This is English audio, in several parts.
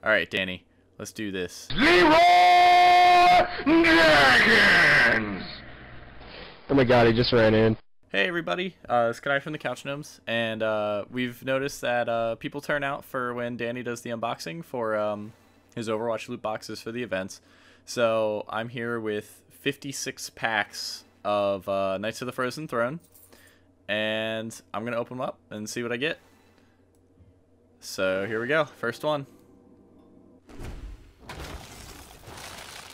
Alright, Danny. Let's do this. Zero Dragons! Oh my god, he just ran in. Hey everybody, it's Kanai from the Couch Gnomes, and we've noticed that people turn out for when Danny does the unboxing for his Overwatch loot boxes for the events. So I'm here with 56 packs of Knights of the Frozen Throne, and I'm going to open them up and see what I get. So here we go, first one.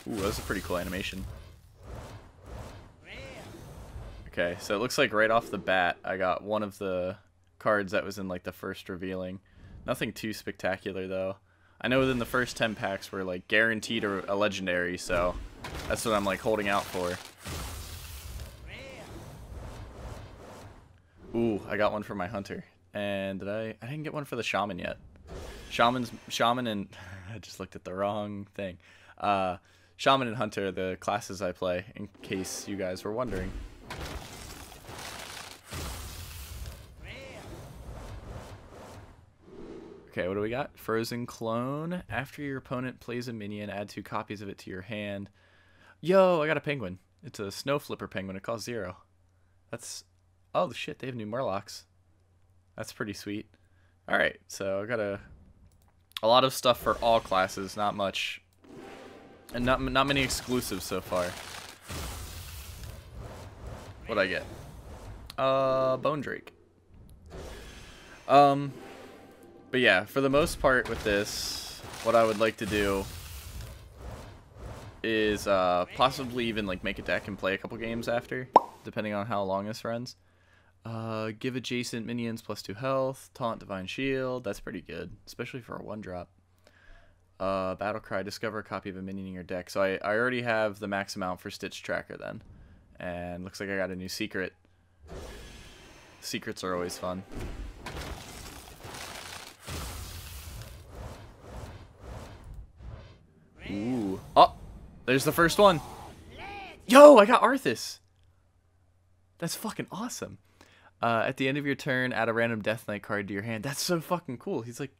Ooh, that's a pretty cool animation. Okay, so it looks like right off the bat, I got one of the cards that was in like the first revealing. Nothing too spectacular though. I know within the first 10 packs were like guaranteed a legendary, so that's what I'm like holding out for. Ooh, I got one for my hunter. And I didn't get one for the shaman yet. Shaman and I just looked at the wrong thing. Shaman and hunter are the classes I play, in case you guys were wondering. Okay, what do we got? Frozen Clone. After your opponent plays a minion, add 2 copies of it to your hand. Yo, I got a penguin. It's a snow flipper penguin. It costs 0. That's... Oh, shit, they have new Murlocs. That's pretty sweet. Alright, so I got a lot of stuff for all classes. Not much. And not many exclusives so far. What'd I get? Bone Drake. But yeah, for the most part with this, what I would like to do is possibly even like make a deck and play a couple games after, depending on how long this runs. Give adjacent minions +2 health, taunt divine shield. That's pretty good, especially for a 1-drop. Battle cry, discover a copy of a minion in your deck. So I already have the max amount for Stitch Tracker then, and looks like I got a new secret. Secrets are always fun. Ooh. Oh, there's the first one. Yo, I got Arthas. That's fucking awesome. At the end of your turn, add a random Death Knight card to your hand. That's so fucking cool. He's like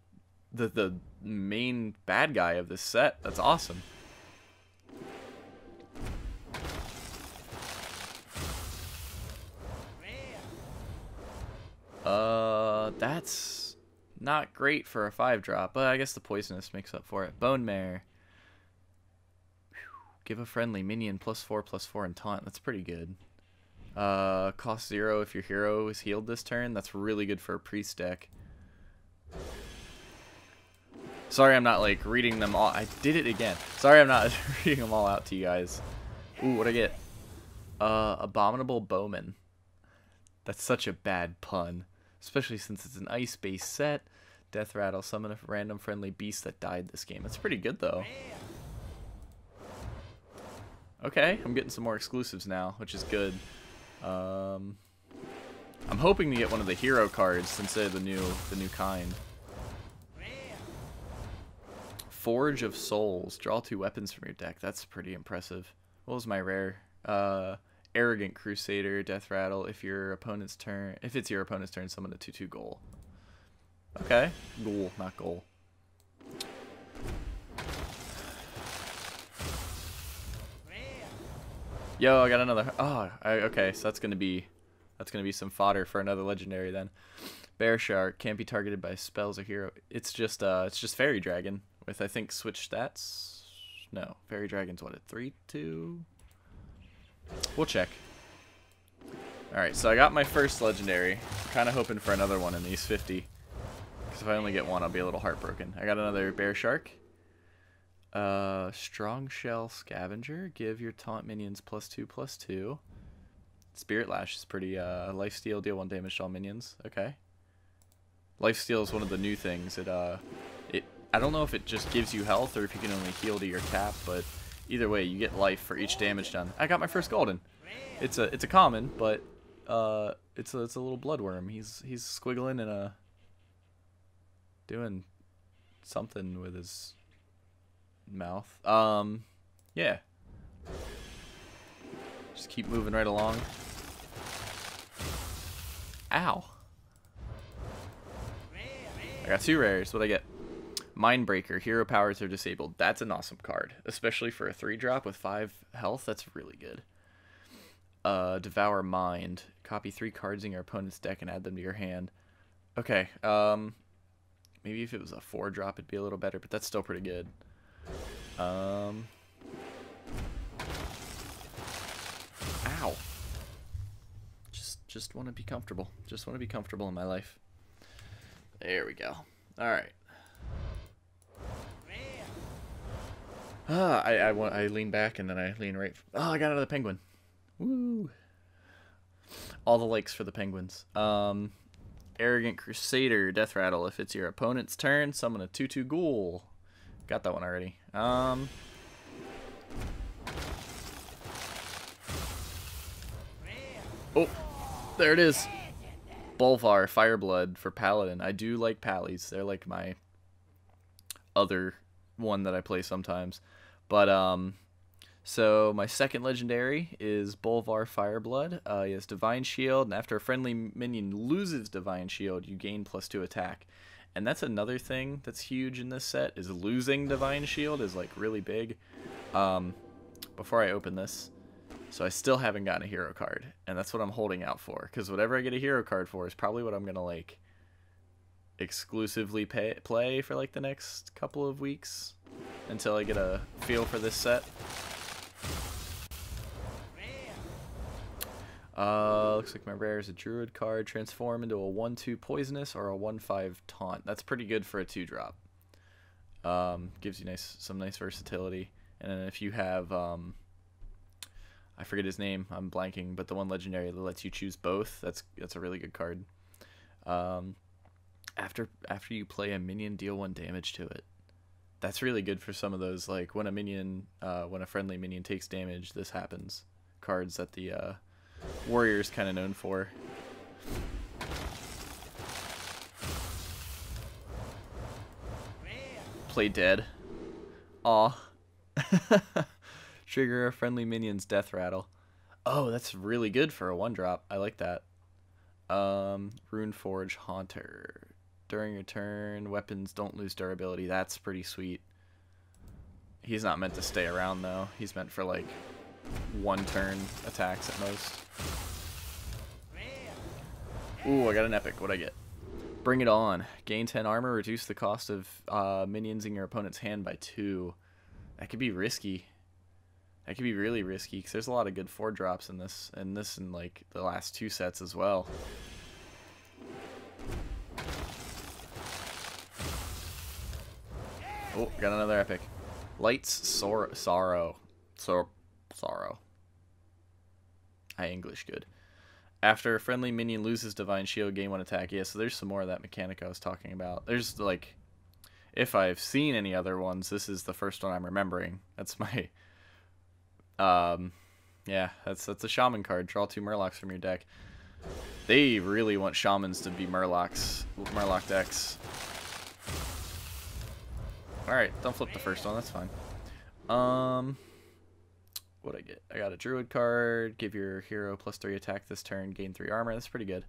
the main bad guy of this set. That's awesome. That's not great for a 5-drop, but I guess the poisonous makes up for it. Bone Mare. Give a friendly minion +4/+4 and taunt. That's pretty good. Cost 0 if your hero is healed this turn. That's really good for a priest deck. Sorry I'm not like reading them all. I did it again. Sorry I'm not reading them all out to you guys. Ooh, what'd I get? Abominable Bowman. That's such a bad pun. Especially since it's an ice-based set. Death Rattle. Summon a random friendly beast that died this game. That's pretty good though. Okay, I'm getting some more exclusives now, which is good. I'm hoping to get one of the hero cards instead of the new kind. Forge of Souls. Draw 2 weapons from your deck. That's pretty impressive. What was my rare? Arrogant Crusader, Death Rattle. If it's your opponent's turn, summon a 2/2 goal. Okay, goal, not goal. Yo, I got another. Oh, okay. So that's gonna be some fodder for another legendary then. Bear Shark can't be targeted by spells or hero. It's just Fairy Dragon with I think switch stats. No, Fairy Dragon's what, at 3/2. We'll check. All right, so I got my first legendary. Kind of hoping for another one in these 50. Because if I only get one, I'll be a little heartbroken. I got another Bear Shark. Strong Shell Scavenger. Give your taunt minions +2/+2. Spirit Lash is pretty, Lifesteal, deal 1 damage to all minions. Okay. Lifesteal is one of the new things. I don't know if it just gives you health or if you can only heal to your cap, but either way, you get life for each damage done. I got my first golden. It's a common, but, it's a little bloodworm. He's squiggling and, doing something with his mouth. Yeah. Just keep moving right along. Ow. I got 2 rares. What'd I get? Mindbreaker, hero powers are disabled. That's an awesome card, especially for a 3-drop with 5 health. That's really good. Devour Mind. Copy 3 cards in your opponent's deck and add them to your hand. Okay, maybe if it was a 4-drop it'd be a little better, but that's still pretty good. Ow. Just want to be comfortable. Just want to be comfortable in my life. There we go. Alright. I lean back and then I lean right. Oh, I got out of the penguin. Woo. All the likes for the penguins. Arrogant Crusader, Death Rattle. If it's your opponent's turn, summon a 2/2 ghoul. Got that one already. Oh, there it is. Bolvar, Fireblood for Paladin. I do like Pallies. They're like my other one that I play sometimes. But, so my second legendary is Bolvar Fireblood. He has Divine Shield, and after a friendly minion loses Divine Shield, you gain +2 attack. And that's another thing that's huge in this set, is losing Divine Shield is like really big. Before I open this, so I still haven't gotten a hero card, and that's what I'm holding out for, because whatever I get a hero card for is probably what I'm gonna like exclusively play for like the next couple of weeks until I get a feel for this set. Looks like my rare is a Druid card. Transform into a 1/2 Poisonous or a 1/5 Taunt. That's pretty good for a 2-drop. Gives you some nice versatility. And then if you have, I forget his name, I'm blanking, but the one legendary that lets you choose both, that's a really good card. After you play a minion, deal 1 damage to it. That's really good for some of those, like when a friendly minion takes damage, this happens. Cards that the Warrior's kind of known for. Play dead. Aw. Trigger a friendly minion's Death Rattle. Oh, that's really good for a 1-drop. I like that. Runeforge Haunter. During your turn, weapons don't lose durability. That's pretty sweet. He's not meant to stay around, though. He's meant for, like, 1-turn attacks at most. Ooh, I got an epic. What'd I get? Bring It On. Gain 10 armor. Reduce the cost of minions in your opponent's hand by 2. That could be risky. That could be really risky, because there's a lot of good 4-drops in this, and like the last 2 sets as well. Oh, got another epic. Light's Sorrow. I English good. After a friendly minion loses Divine Shield, gain 1 attack. Yeah, so there's some more of that mechanic I was talking about. There's, like, if I've seen any other ones, this is the first one I'm remembering. That's my... yeah, that's a Shaman card. Draw 2 Murlocs from your deck. They really want Shamans to be Murloc decks. Alright, don't flip the first one, that's fine. What'd I get? I got a Druid card. Give your hero +3 attack this turn, gain 3 armor. That's pretty good.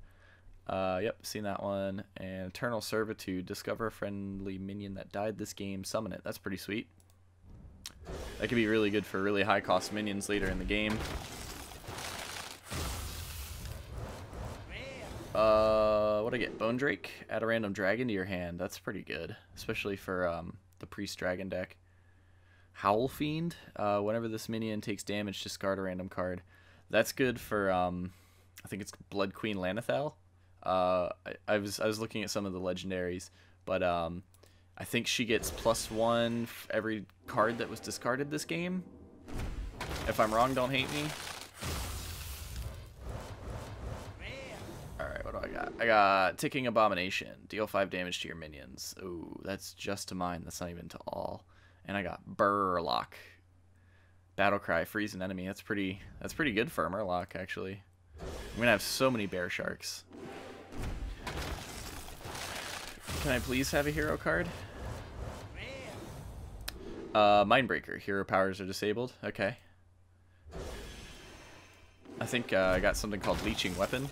Yep, seen that one. And Eternal Servitude. Discover a friendly minion that died this game. Summon it. That's pretty sweet. That could be really good for really high-cost minions later in the game. What'd I get? Bone Drake. Add a random dragon to your hand. That's pretty good, especially for the Priest Dragon deck. Howl Fiend. Whenever this minion takes damage, discard a random card. That's good for I think it's Blood Queen Lanethal. I was looking at some of the legendaries, but I think she gets +1 for every card that was discarded this game. If I'm wrong, don't hate me. Alright, what do I got? I got Ticking Abomination. Deal 5 damage to your minions. Ooh, that's just to mine. That's not even to all. And I got Burlock. Battlecry, freeze an enemy. That's pretty good for a Murloc, actually. I'm gonna have so many bear sharks. Can I please have a hero card? Mindbreaker. Hero powers are disabled. Okay. I think I got something called Leeching Weapon.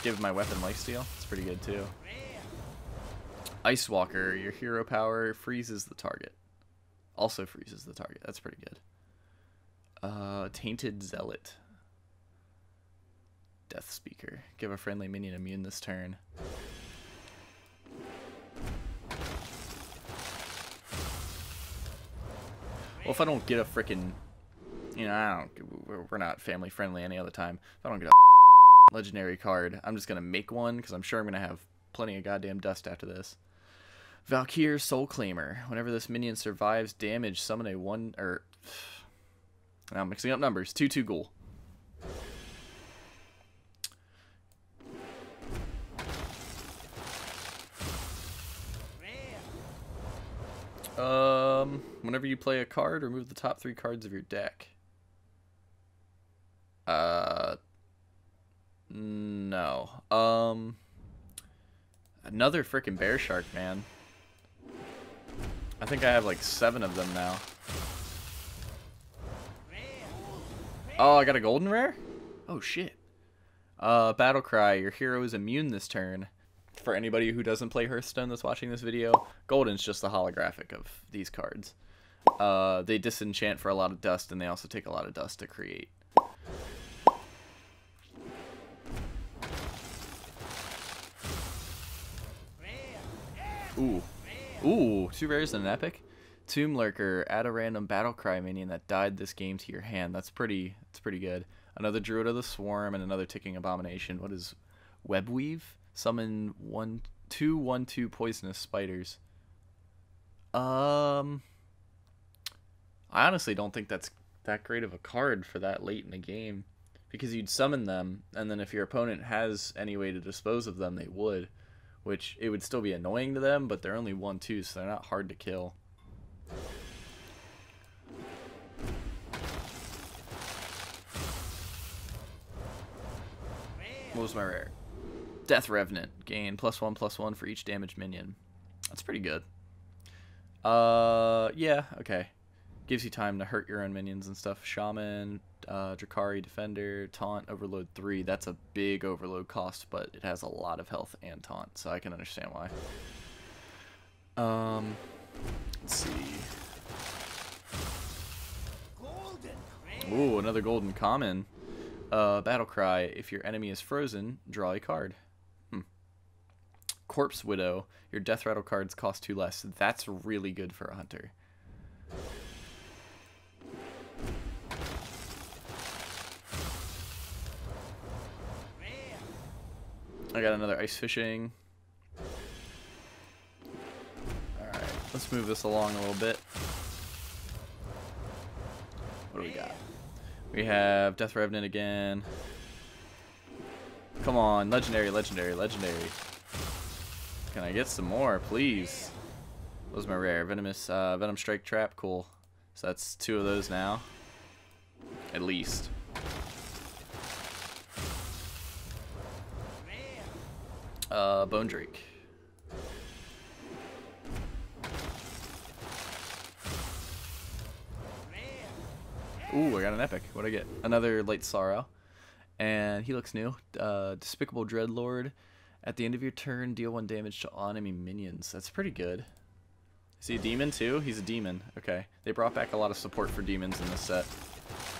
Give my weapon lifesteal. It's pretty good too. Ice Walker, your hero power freezes the target. Also freezes the target. That's pretty good. Tainted Zealot. Death Speaker. Give a friendly minion immune this turn. Well, if I don't get a frickin', you know, we're not family friendly any other time. If I don't get a legendary card, I'm just gonna make one because I'm sure I'm gonna have plenty of goddamn dust after this. Valkyr Soul Claimer. Whenever this minion survives damage, summon a one or. Now I'm mixing up numbers. 2/2 ghoul. Whenever you play a card, remove the top 3 cards of your deck. No. Another freaking bear shark, man. I think I have like 7 of them now. Oh, I got a golden rare? Oh, shit. Battle Cry. Your hero is immune this turn. For anybody who doesn't play Hearthstone that's watching this video, Golden's just the holographic of these cards. They disenchant for a lot of dust, and they also take a lot of dust to create. Ooh. Ooh, 2 rares and an epic. Tomb Lurker, add a random Battle Cry minion that died this game to your hand. That's pretty good. Another Druid of the Swarm and another Ticking Abomination. What is Webweave? Summon 2/1/2 poisonous spiders. I honestly don't think that's that great of a card for that late in the game, because you'd summon them, and then if your opponent has any way to dispose of them, they would, which it would still be annoying to them, but they're only 1/2, so they're not hard to kill. What was my rare? Death Revenant. Gain +1/+1 for each damaged minion. That's pretty good. Yeah, okay. Gives you time to hurt your own minions and stuff. Shaman, Drakari, Defender, Taunt, Overload 3. That's a big overload cost, but it has a lot of health and taunt, so I can understand why. Let's see. Ooh, another golden common. Battle Cry. If your enemy is frozen, draw a card. Corpse Widow. Your Death Rattle cards cost 2 less. That's really good for a hunter. I got another Ice Fishing. Alright, let's move this along a little bit. What do we got? We have Death Revenant again. Come on, legendary, legendary, legendary. Can I get some more, please? What was my rare? Venom Strike Trap, cool. So that's 2 of those now. At least. Bone Drake. Ooh, I got an epic. What'd I get? Another Light Sorrow. And he looks new. Despicable Dreadlord. At the end of your turn, deal 1 damage to all enemy minions. That's pretty good. Is he a demon too? He's a demon. Okay. They brought back a lot of support for demons in this set.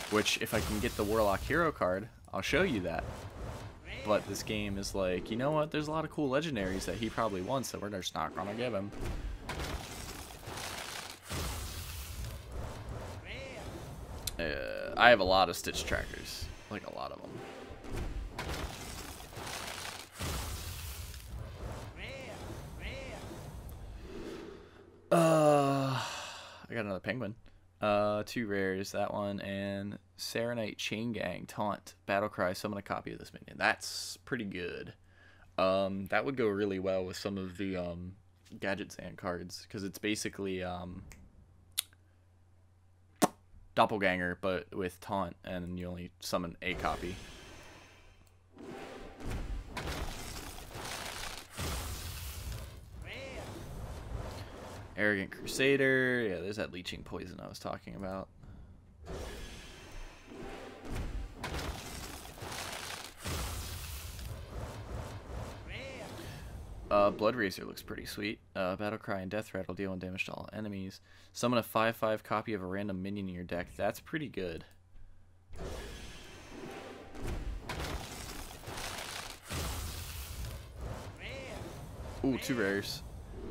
Which, if I can get the Warlock Hero card, I'll show you that. But this game is like, you know what? There's a lot of cool legendaries that he probably wants that we're just not going to give him. I have a lot of Stitch Trackers. Like, a lot of them. I got another penguin. 2 rares, that one, and Serenite Chain Gang Taunt Battle Cry. Summon a copy of this minion. That's pretty good. That would go really well with some of the Gadget Sand cards, because it's basically Doppelganger, but with Taunt, and you only summon a copy. Arrogant Crusader. Yeah, there's that Leeching Poison I was talking about. Blood Razor looks pretty sweet. Battle Cry and Death Rattle deal 1 damage to all enemies. Summon a 5/5 copy of a random minion in your deck. That's pretty good. Ooh, 2 rares.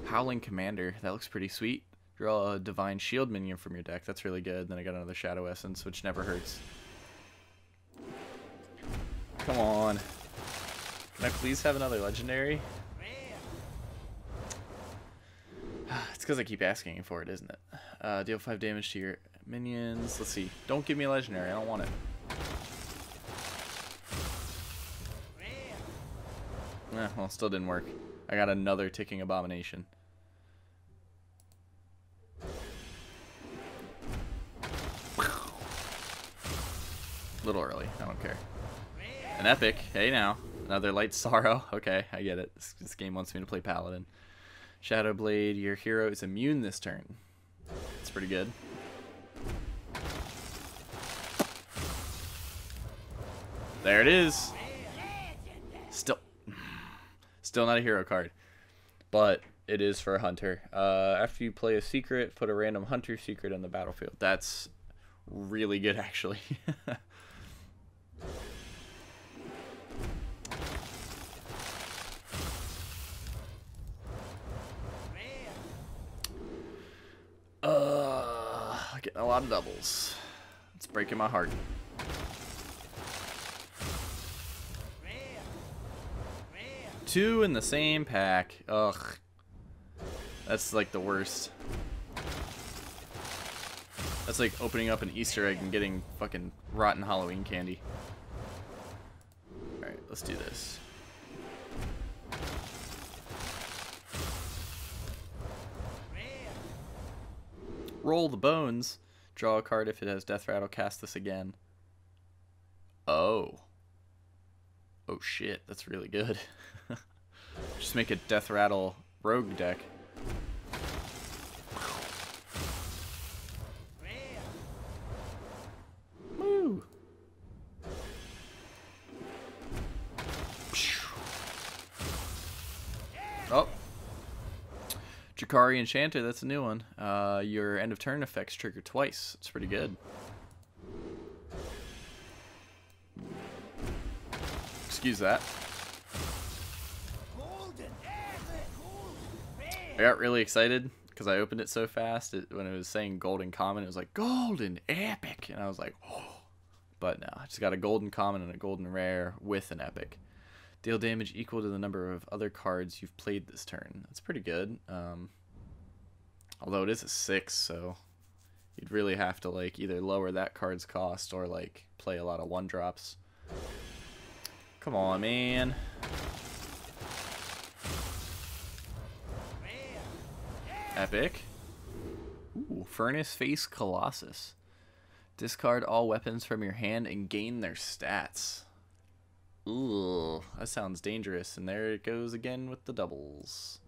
Howling Commander. That looks pretty sweet. Draw a Divine Shield minion from your deck. That's really good. Then I got another Shadow Essence, which never hurts. Come on. Can I please have another legendary? It's because I keep asking for it, isn't it? Deal 5 damage to your minions. Let's see. Don't give me a legendary. I don't want it. Well, still didn't work. I got another Ticking Abomination. Little early. I don't care. An epic. Hey now. Another Light Sorrow. Okay, I get it. This game wants me to play Paladin. Shadow Blade. Your hero is immune this turn. That's pretty good. There it is. Still not a hero card. But it is for a hunter. After you play a secret, put a random hunter secret on the battlefield. That's really good, actually. Getting a lot of doubles. It's breaking my heart. Two in the same pack. Ugh. That's like the worst. That's like opening up an Easter egg and getting fucking rotten Halloween candy. Alright, let's do this. Roll the bones. Draw a card if it has Death Rattle. Cast this again. Oh. Oh shit, that's really good. Just make a Death Rattle rogue deck. Woo! Oh. Jakari Enchanter, that's a new one. Your end of turn effects trigger twice. It's pretty good. Excuse that. I got really excited because I opened it so fast. When it was saying golden common, it was like golden epic, and I was like, oh. But no, I just got a golden common and a golden rare with an epic. Deal damage equal to the number of other cards you've played this turn. That's pretty good. Although it is a 6, so you'd really have to like either lower that card's cost or like play a lot of 1-drops. Come on, man. Epic. Ooh, Furnace Face Colossus. Discard all weapons from your hand and gain their stats. Ooh, that sounds dangerous. And there it goes again with the doubles.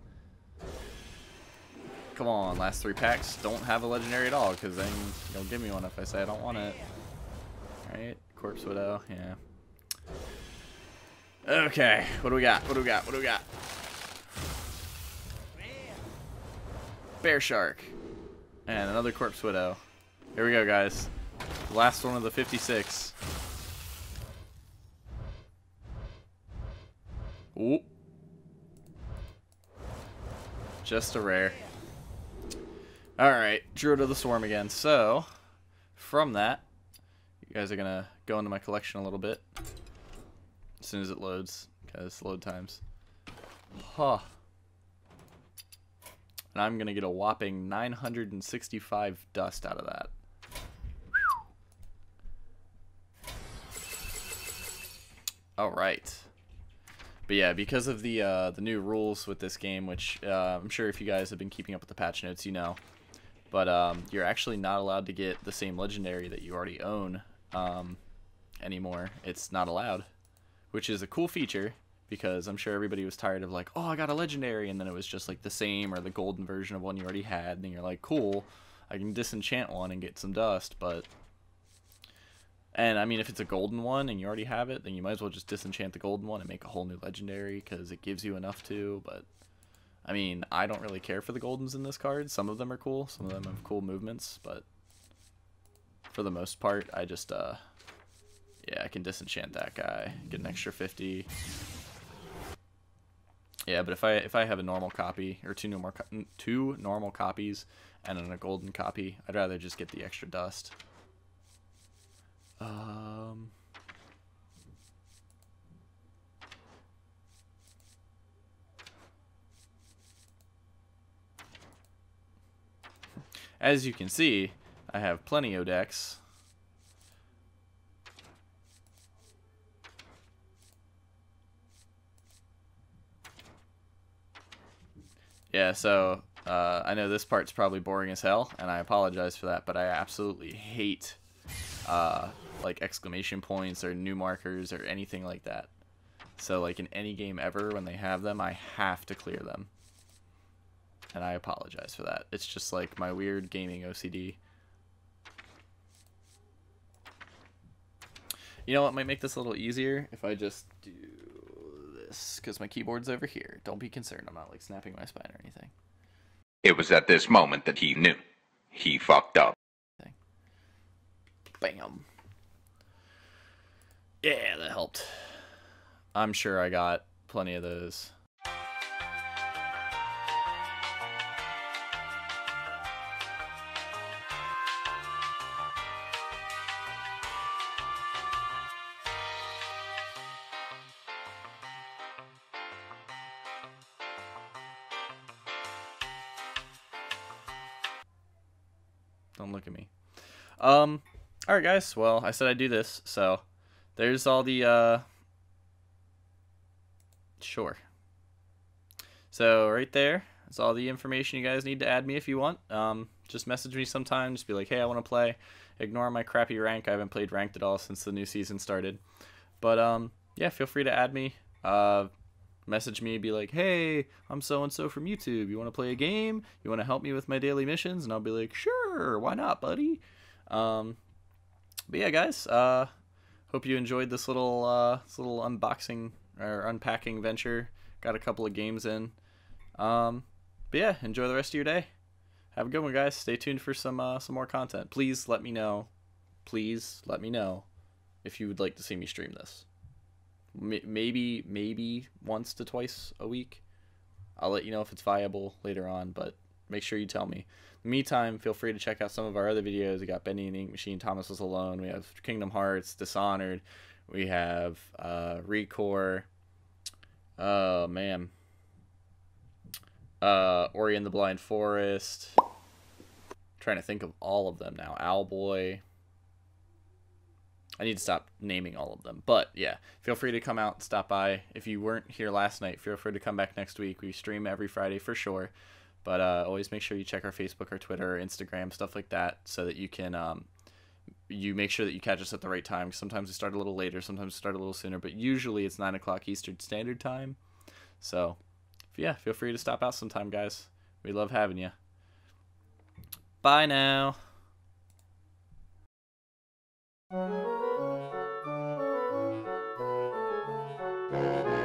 Come on, last 3 packs don't have a legendary at all, because then you'll give me one if I say I don't want it. Alright, Corpse Widow, yeah. Okay, what do we got? What do we got? What do we got? Bear Shark. And another Corpse Widow. Here we go, guys. The last one of the 56. Ooh. Just a rare. Alright, Druid of the Swarm again. So, from that, you guys are going to go into my collection a little bit. As soon as it loads, because load times. Huh. And I'm going to get a whopping 965 dust out of that. Alright. But yeah, because of the new rules with this game, which I'm sure if you guys have been keeping up with the patch notes, you know. But you're actually not allowed to get the same legendary that you already own anymore. It's not allowed. Which is a cool feature, because I'm sure everybody was tired of like, oh, I got a legendary, and then it was just like the same or the golden version of one you already had, and then you're like, cool, I can disenchant one and get some dust, but... And, I mean, if it's a golden one and you already have it, then you might as well just disenchant the golden one and make a whole new legendary, because it gives you enough to, but I mean, I don't really care for the goldens in this card. Some of them are cool. Some of them have cool movements, but for the most part, I just, yeah, I can disenchant that guy, get an extra 50. Yeah, but if I have a normal copy, or two normal copies, and then a golden copy, I'd rather just get the extra dust. As you can see, I have plenty of decks. Yeah, so I know this part's probably boring as hell, and I apologize for that, but I absolutely hate like exclamation points or new markers or anything like that. So like in any game ever, when they have them, I have to clear them. And I apologize for that. It's just like my weird gaming OCD. You know what might make this a little easier? If I just do this, because my keyboard's over here. Don't be concerned, I'm not like snapping my spine or anything. It was at this moment that he knew. He fucked up. Bam. Yeah, that helped. I'm sure I got plenty of those. Don't look at me. Alright guys, well, I said I'd do this, so there's all the, sure. So right there, that's all the information you guys need to add me if you want. Just message me sometime, just be like, hey, I want to play. Ignore my crappy rank, I haven't played ranked at all since the new season started. But, yeah, feel free to add me. Message me, be like, hey, I'm so-and-so from YouTube. You want to play a game? You want to help me with my daily missions? And I'll be like, sure, why not, buddy? But yeah, guys, hope you enjoyed this little unboxing or unpacking venture. Got a couple of games in. But yeah, enjoy the rest of your day. Have a good one, guys. Stay tuned for some more content. Please let me know. Please let me know if you would like to see me stream this. Maybe once to twice a week. I'll let you know if it's viable later on, but make sure you tell me. In the meantime, feel free to check out some of our other videos. We got Bendy and the Ink Machine, Thomas Was Alone. We have Kingdom Hearts, Dishonored. We have Recore. Oh, man. Ori and the Blind Forest. I'm trying to think of all of them now. Owlboy. I need to stop naming all of them. But, yeah, feel free to come out and stop by. If you weren't here last night, feel free to come back next week. We stream every Friday for sure. But always make sure you check our Facebook, our Twitter, our Instagram, stuff like that, so that you can you make sure that you catch us at the right time. Sometimes we start a little later, sometimes we start a little sooner, but usually it's 9 o'clock Eastern Standard Time. So, yeah, feel free to stop out sometime, guys. We love having you. Bye now. Thank you.